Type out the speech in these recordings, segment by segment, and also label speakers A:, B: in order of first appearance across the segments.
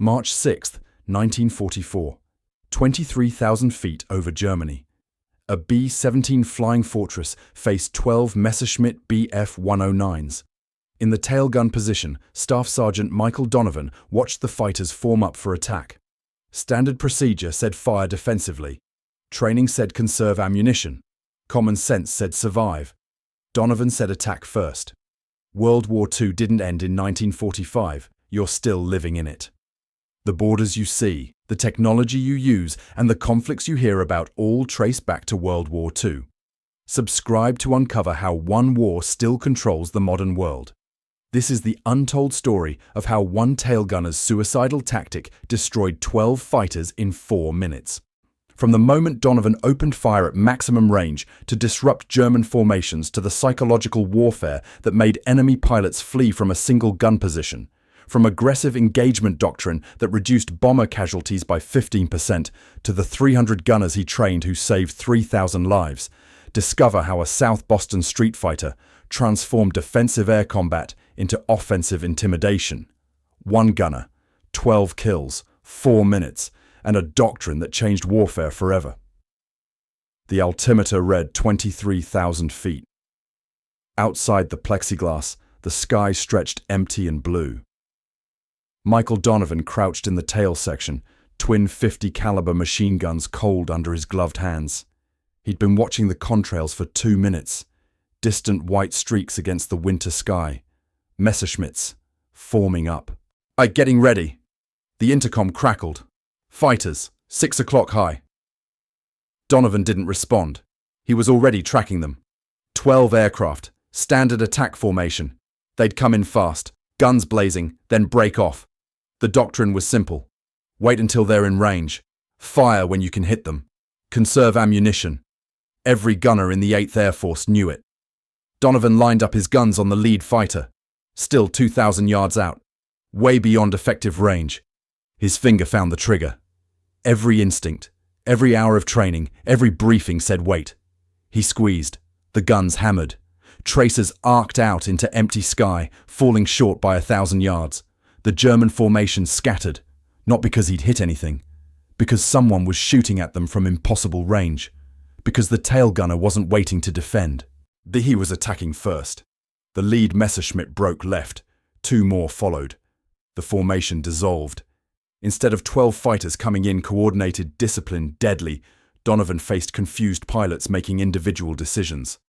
A: March 6, 1944. 23,000 feet over Germany. A B-17 Flying Fortress faced 12 Messerschmitt Bf 109s. In the tail gun position, Staff Sergeant Michael Donovan watched the fighters form up for attack. Standard procedure said fire defensively. Training said conserve ammunition. Common sense said survive. Donovan said attack first. World War II didn't end in 1945. You're still living in it. The borders you see, the technology you use, and the conflicts you hear about all trace back to World War II. Subscribe to uncover how one war still controls the modern world. This is the untold story of how one tail gunner's suicidal tactic destroyed 12 fighters in 4 minutes. From the moment Donovan opened fire at maximum range to disrupt German formations to the psychological warfare that made enemy pilots flee from a single gun position, from aggressive engagement doctrine that reduced bomber casualties by 15% to the 300 gunners he trained who saved 3,000 lives, discover how a South Boston street fighter transformed defensive air combat into offensive intimidation. 1 gunner, 12 kills, 4 minutes, and a doctrine that changed warfare forever. The altimeter read 23,000 feet. Outside the plexiglass, the sky stretched empty and blue. Michael Donovan crouched in the tail section, twin .50 caliber machine guns cold under his gloved hands. He'd been watching the contrails for 2 minutes, distant white streaks against the winter sky. Messerschmitts, forming up. Getting ready. The intercom crackled. Fighters, 6 o'clock high. Donovan didn't respond. He was already tracking them. 12 aircraft, standard attack formation. They'd come in fast, guns blazing, then break off. The doctrine was simple. Wait until they're in range. Fire when you can hit them. Conserve ammunition. Every gunner in the 8th Air Force knew it. Donovan lined up his guns on the lead fighter. Still 2,000 yards out. Way beyond effective range. His finger found the trigger. Every instinct, every hour of training, every briefing said wait. He squeezed. The guns hammered. Tracers arced out into empty sky, falling short by 1,000 yards. The German formation scattered, not because he'd hit anything, because someone was shooting at them from impossible range, because the tail gunner wasn't waiting to defend. He was attacking first. The lead Messerschmitt broke left. 2 more followed. The formation dissolved. Instead of 12 fighters coming in coordinated, disciplined, deadly, Donovan faced confused pilots making individual decisions.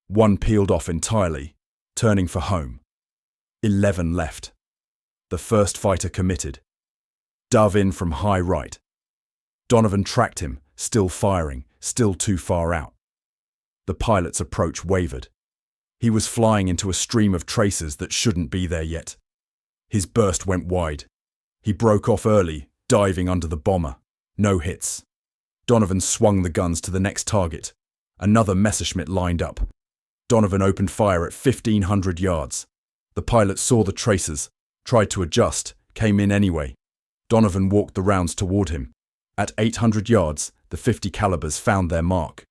A: 1 peeled off entirely, turning for home. 11 left. The first fighter committed. Dove in from high right. Donovan tracked him, still firing, still too far out. The pilot's approach wavered. He was flying into a stream of tracers that shouldn't be there yet. His burst went wide. He broke off early, diving under the bomber. No hits. Donovan swung the guns to the next target. Another Messerschmitt lined up. Donovan opened fire at 1,500 yards. The pilot saw the tracers, tried to adjust, came in anyway. Donovan walked the rounds toward him. At 800 yards, the .50 calibers found their mark.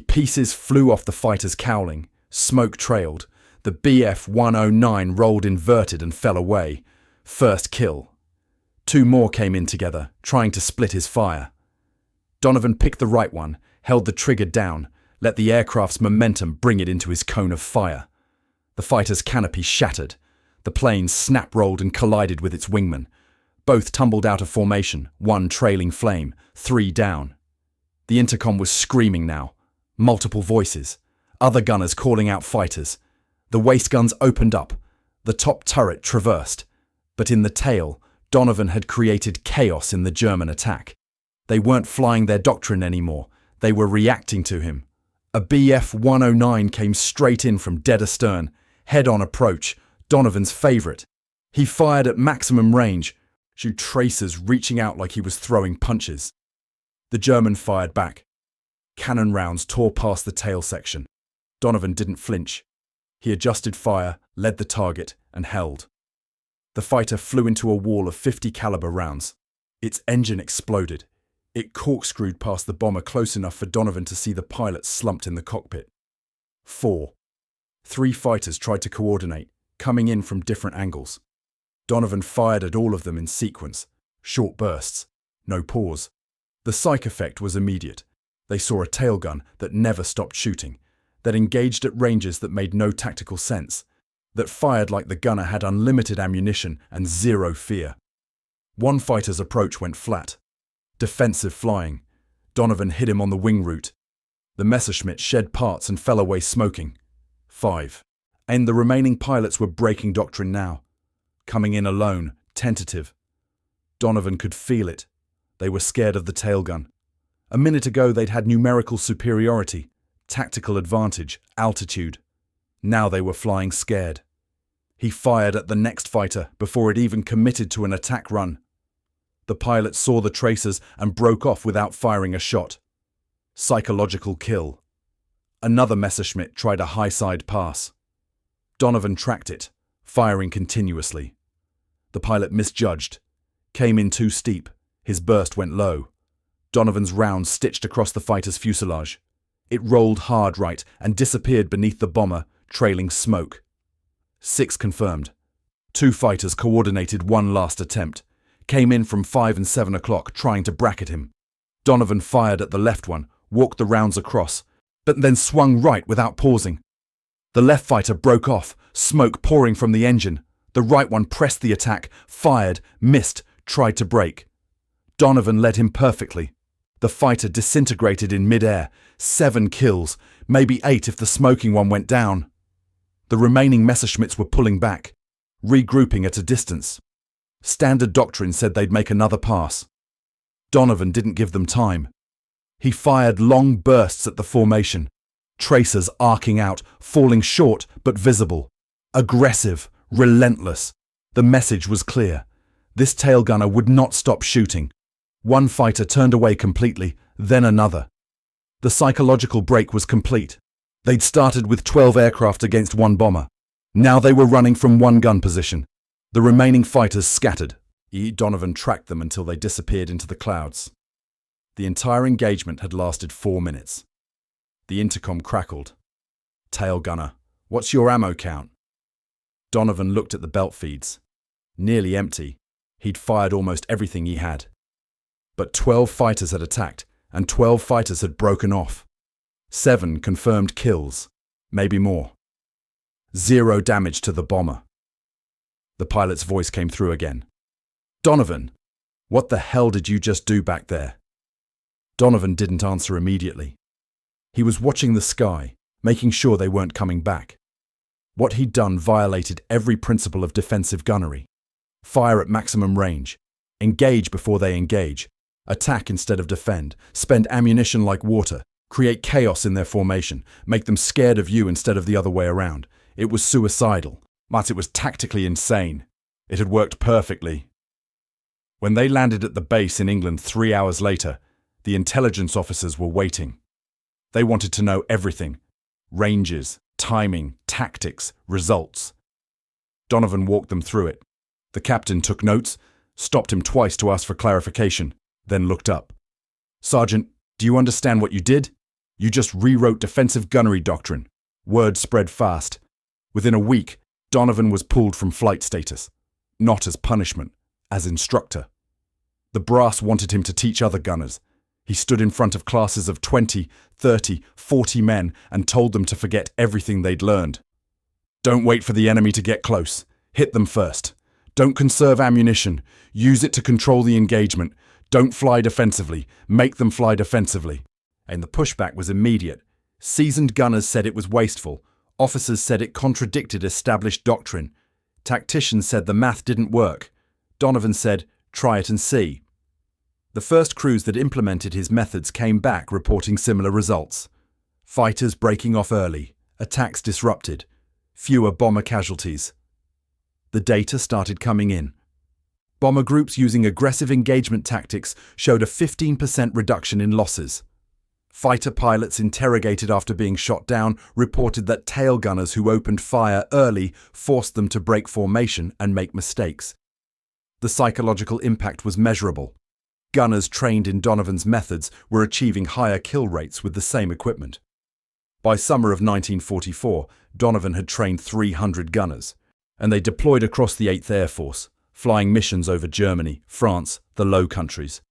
A: Pieces flew off the fighter's cowling. Smoke trailed. The Bf 109 rolled inverted and fell away. First kill. 2 more came in together, trying to split his fire. Donovan picked the right one, held the trigger down, let the aircraft's momentum bring it into his cone of fire. The fighter's canopy shattered. The plane snap-rolled and collided with its wingman. Both tumbled out of formation, 1 trailing flame, 3 down. The intercom was screaming now. Multiple voices. Other gunners calling out fighters. The waist guns opened up. The top turret traversed. But in the tail, Donovan had created chaos in the German attack. They weren't flying their doctrine anymore. They were reacting to him. A Bf 109 came straight in from dead astern. Head-on approach. Donovan's favourite. He fired at maximum range, shoot tracers reaching out like he was throwing punches. The German fired back. Cannon rounds tore past the tail section. Donovan didn't flinch. He adjusted fire, led the target, and held. The fighter flew into a wall of .50 caliber rounds. Its engine exploded. It corkscrewed past the bomber close enough for Donovan to see the pilot slumped in the cockpit. 4. 3 fighters tried to coordinate, coming in from different angles. Donovan fired at all of them in sequence, Short bursts. No pause. The psych effect was immediate. They saw a tailgun that never stopped shooting, that engaged at ranges that made no tactical sense, that fired like the gunner had unlimited ammunition and zero fear. One fighter's approach went flat. Defensive flying. Donovan hit him on the wing root. The Messerschmitt shed parts and fell away smoking. 5. And the remaining pilots were breaking doctrine now. Coming in alone, tentative. Donovan could feel it. They were scared of the tailgun. A minute ago they'd had numerical superiority, tactical advantage, altitude. Now they were flying scared. He fired at the next fighter before it even committed to an attack run. The pilot saw the tracers and broke off without firing a shot. Psychological kill. Another Messerschmitt tried a high-side pass. Donovan tracked it, firing continuously. The pilot misjudged, came in too steep. His burst went low. Donovan's round stitched across the fighter's fuselage. It rolled hard right and disappeared beneath the bomber, trailing smoke. 6 confirmed. 2 fighters coordinated one last attempt. Came in from 5 and 7 o'clock, trying to bracket him. Donovan fired at the left one, walked the rounds across, but then swung right without pausing. The left fighter broke off, smoke pouring from the engine. The right one pressed the attack, fired, missed, tried to break. Donovan led him perfectly. The fighter disintegrated in mid-air. 7 kills, maybe 8 if the smoking one went down. The remaining Messerschmitts were pulling back, regrouping at a distance. Standard doctrine said they'd make another pass. Donovan didn't give them time. He fired long bursts at the formation, tracers arcing out, falling short but visible. Aggressive, relentless. The message was clear. This tailgunner would not stop shooting. One fighter turned away completely, then another. The psychological break was complete. They'd started with 12 aircraft against 1 bomber. Now they were running from 1 gun position. The remaining fighters scattered. Donovan tracked them until they disappeared into the clouds. The entire engagement had lasted 4 minutes. The intercom crackled. "Tail gunner, what's your ammo count?" Donovan looked at the belt feeds. Nearly empty. He'd fired almost everything he had. But 12 fighters had attacked, and 12 fighters had broken off. 7 confirmed kills, maybe more. 0 damage to the bomber. The pilot's voice came through again. "Donovan, what the hell did you just do back there?" Donovan didn't answer immediately. He was watching the sky, making sure they weren't coming back. What he'd done violated every principle of defensive gunnery. Fire at maximum range. Engage before they engage. Attack instead of defend. Spend ammunition like water. Create chaos in their formation. Make them scared of you instead of the other way around. It was suicidal. But it was tactically insane. It had worked perfectly. When they landed at the base in England 3 hours later, the intelligence officers were waiting. They wanted to know everything. Ranges, timing, tactics, results. Donovan walked them through it. The captain took notes, stopped him twice to ask for clarification, then looked up. "Sergeant, do you understand what you did? You just rewrote defensive gunnery doctrine." Word spread fast. Within a week, Donovan was pulled from flight status. Not as punishment, as instructor. The brass wanted him to teach other gunners. He stood in front of classes of 20, 30, 40 men and told them to forget everything they'd learned. "Don't wait for the enemy to get close. Hit them first. Don't conserve ammunition. Use it to control the engagement. Don't fly defensively. Make them fly defensively." And the pushback was immediate. Seasoned gunners said it was wasteful. Officers said it contradicted established doctrine. Tacticians said the math didn't work. Donovan said, "Try it and see." The first crews that implemented his methods came back reporting similar results. Fighters breaking off early, attacks disrupted, fewer bomber casualties. The data started coming in. Bomber groups using aggressive engagement tactics showed a 15% reduction in losses. Fighter pilots interrogated after being shot down reported that tail gunners who opened fire early forced them to break formation and make mistakes. The psychological impact was measurable. Gunners trained in Donovan's methods were achieving higher kill rates with the same equipment. By summer of 1944, Donovan had trained 300 gunners, and they deployed across the 8th Air Force, flying missions over Germany, France, the Low Countries.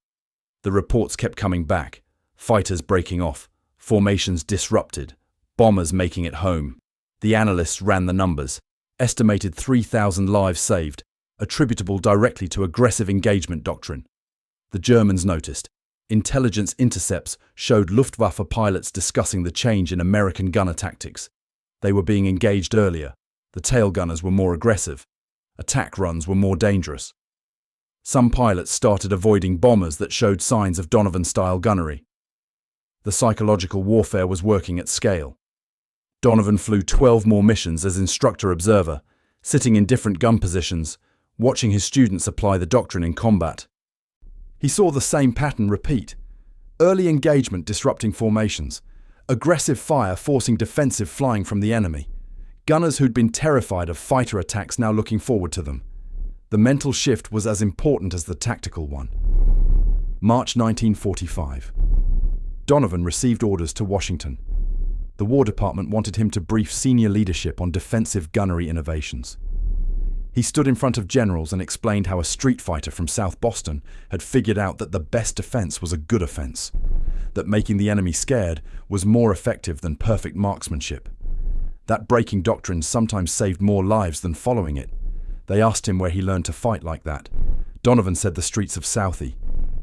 A: The reports kept coming back, fighters breaking off, formations disrupted, bombers making it home. The analysts ran the numbers, estimated 3,000 lives saved, attributable directly to aggressive engagement doctrine. The Germans noticed. Intelligence intercepts showed Luftwaffe pilots discussing the change in American gunner tactics. They were being engaged earlier. The tail gunners were more aggressive. Attack runs were more dangerous. Some pilots started avoiding bombers that showed signs of Donovan-style gunnery. The psychological warfare was working at scale. Donovan flew 12 more missions as instructor-observer, sitting in different gun positions, watching his students apply the doctrine in combat. He saw the same pattern repeat. Early engagement disrupting formations, aggressive fire forcing defensive flying from the enemy, gunners who'd been terrified of fighter attacks now looking forward to them. The mental shift was as important as the tactical one. March 1945. Donovan received orders to Washington. The War Department wanted him to brief senior leadership on defensive gunnery innovations. He stood in front of generals and explained how a street fighter from South Boston had figured out that the best defense was a good offense, that making the enemy scared was more effective than perfect marksmanship. That breaking doctrine sometimes saved more lives than following it. They asked him where he learned to fight like that. Donovan said the streets of Southie.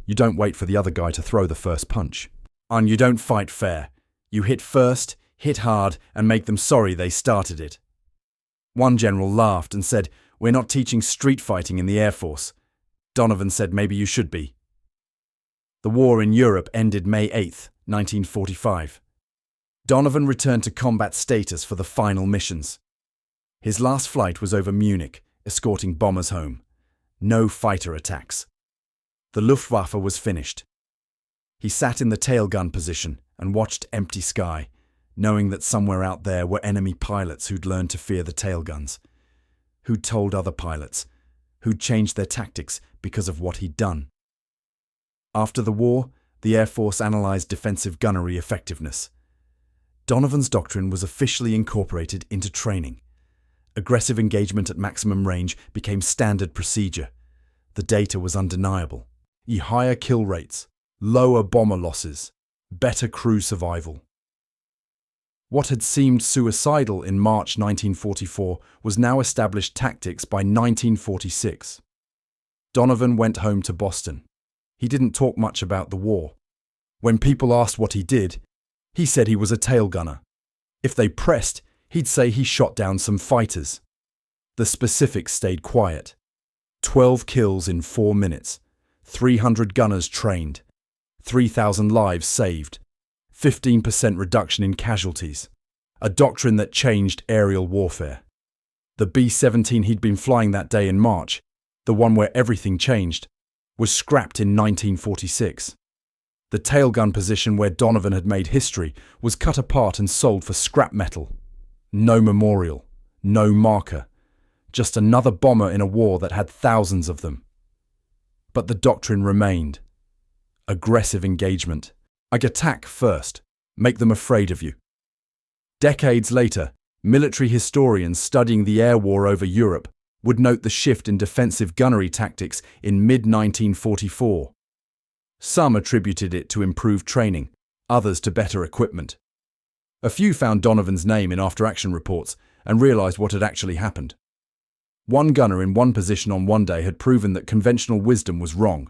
A: You don't wait for the other guy to throw the first punch. And you don't fight fair. You hit first, hit hard, and make them sorry they started it. One general laughed and said, "We're not teaching street fighting in the Air Force." Donovan said maybe you should be. The war in Europe ended May 8, 1945. Donovan returned to combat status for the final missions. His last flight was over Munich, escorting bombers home. No fighter attacks. The Luftwaffe was finished. He sat in the tail gun position and watched empty sky, knowing that somewhere out there were enemy pilots who'd learned to fear the tail guns, who'd told other pilots, who'd changed their tactics because of what he'd done. After the war, the Air Force analyzed defensive gunnery effectiveness. Donovan's doctrine was officially incorporated into training. Aggressive engagement at maximum range became standard procedure. The data was undeniable. Higher kill rates, lower bomber losses, better crew survival. What had seemed suicidal in March 1944 was now established tactics by 1946. Donovan went home to Boston. He didn't talk much about the war. When people asked what he did, he said he was a tail gunner. If they pressed, he'd say he shot down some fighters. The specifics stayed quiet. 12 kills in 4 minutes, 300 gunners trained, 3,000 lives saved, 15% reduction in casualties, a doctrine that changed aerial warfare. The B-17 he'd been flying that day in March, the one where everything changed, was scrapped in 1946. The tailgun position where Donovan had made history was cut apart and sold for scrap metal. No memorial, no marker, just another bomber in a war that had thousands of them. But the doctrine remained. Aggressive engagement. Attack first. Make them afraid of you. Decades later, military historians studying the air war over Europe would note the shift in defensive gunnery tactics in mid-1944. Some attributed it to improved training, others to better equipment. A few found Donovan's name in after-action reports and realized what had actually happened. One gunner in one position on one day had proven that conventional wisdom was wrong,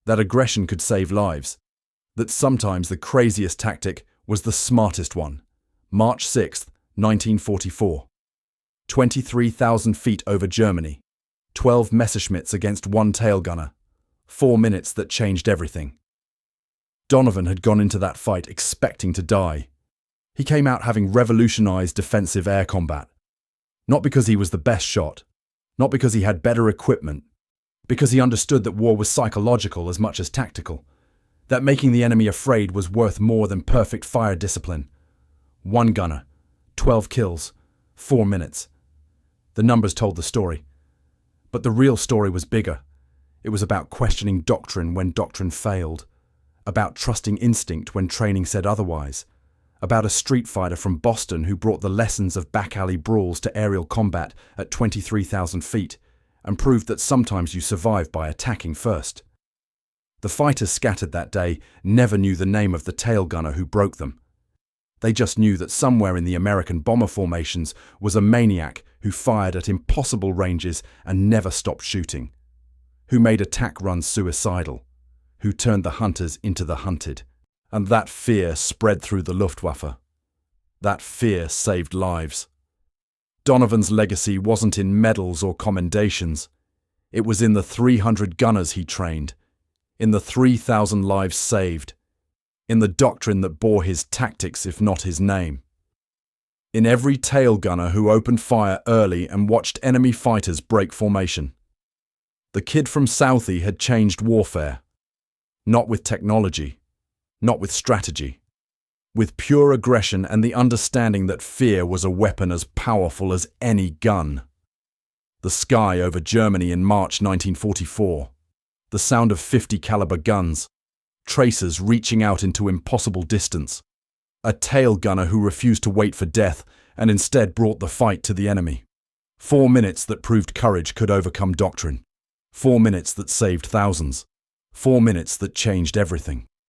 A: that aggression could save lives, that sometimes the craziest tactic was the smartest one. March 6, 1944. 23,000 feet over Germany. 12 Messerschmitts against one tail gunner. 4 minutes that changed everything. Donovan had gone into that fight expecting to die. He came out having revolutionized defensive air combat. Not because he was the best shot, not because he had better equipment, because he understood that war was psychological as much as tactical, that making the enemy afraid was worth more than perfect fire discipline. One gunner, 12 kills, 4 minutes. The numbers told the story. But the real story was bigger. It was about questioning doctrine when doctrine failed, about trusting instinct when training said otherwise, about a street fighter from Boston who brought the lessons of back alley brawls to aerial combat at 23,000 feet, and proved that sometimes you survive by attacking first. The fighters scattered that day never knew the name of the tail gunner who broke them. They just knew that somewhere in the American bomber formations was a maniac who fired at impossible ranges and never stopped shooting, who made attack runs suicidal, who turned the hunters into the hunted. And that fear spread through the Luftwaffe. That fear saved lives. Donovan's legacy wasn't in medals or commendations. It was in the 300 gunners he trained, in the 3,000 lives saved, in the doctrine that bore his tactics if not his name. In every tail gunner who opened fire early and watched enemy fighters break formation. The kid from Southie had changed warfare. Not with technology, not with strategy. With pure aggression and the understanding that fear was a weapon as powerful as any gun. The sky over Germany in March 1944. The sound of 50 caliber guns. Tracers reaching out into impossible distance. A tail gunner who refused to wait for death and instead brought the fight to the enemy. 4 minutes that proved courage could overcome doctrine. 4 minutes that saved thousands. 4 minutes that changed everything.